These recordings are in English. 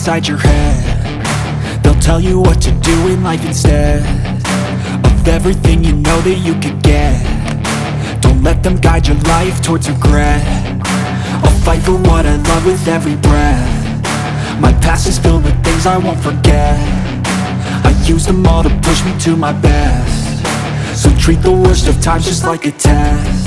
inside your head. They'll tell you what to do in life instead of everything you know that you could get. Don't let them guide your life towards regret. I'll fight for what I love with every breath. My past is filled with things I won't forget. I use them all to push me to my best. So treat the worst of times just like a test.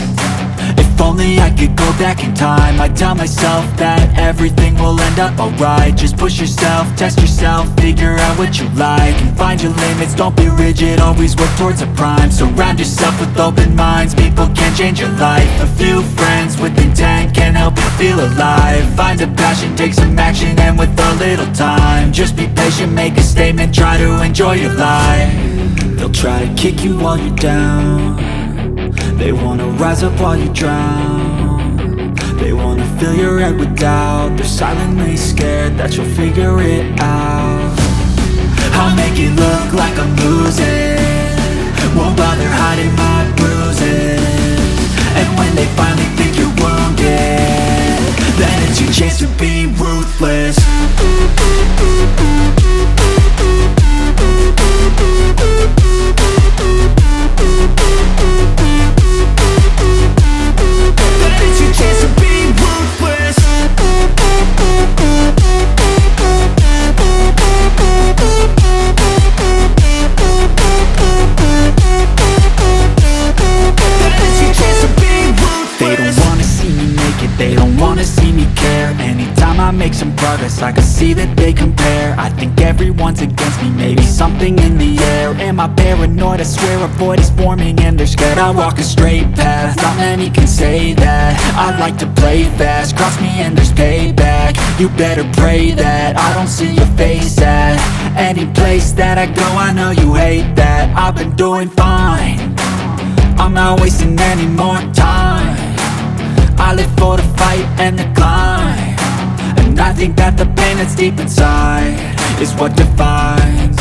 If only I could go back in time, I'd tell myself that everything will end up alright. Just push yourself, test yourself, figure out what you like, and find your limits, don't be rigid, always work towards a prime. Surround yourself with open minds, people can change your life. A few friends with intent can help you feel alive. Find a passion, take some action, and with a little time, just be patient, make a statement, try to enjoy your life. They'll try to kick you while you're down. They wanna rise up while you drown. They wanna fill your head with doubt. They're silently scared that you'll figure it out. I'll make it look like I'm losing, won't bother hiding my bruises. And when they finally think you're wounded, then it's your chance to be ruthless. They don't wanna see me care. Anytime I make some progress, I can see that they compare. I think everyone's against me, maybe something in the air. Am I paranoid? I swear a void is forming and they're scared I walk a straight path. Not many can say that. I like to play fast, cross me and there's payback. You better pray that I don't see your face at any place that I go. I know you hate that. I've been doing fine, I'm not wasting any more time. I live for the fight and the climb, and I think that the pain that's deep inside is what defines.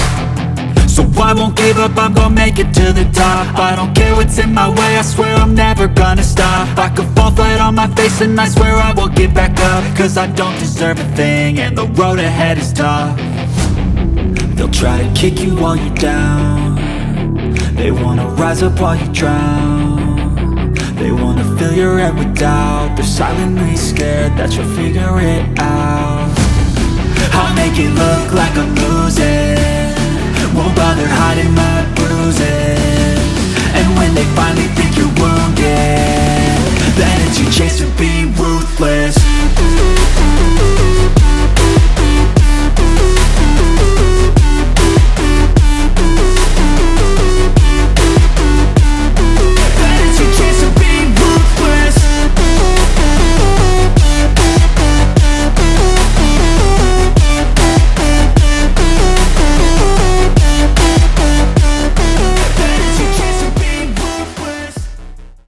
So I won't give up, I'm gonna make it to the top. I don't care what's in my way, I swear I'm never gonna stop. I could fall flat on my face and I swear I will get back up, cause I don't deserve a thing and the road ahead is tough. They'll try to kick you while you're down. They wanna rise up while you drown. They wanna fill your head with doubt. They're silently scared that you'll figure it out. I'll make it look like I'm losing, won't bother hiding my bruises. And when they finally think you're wounded, then it's your chance to be ruthless.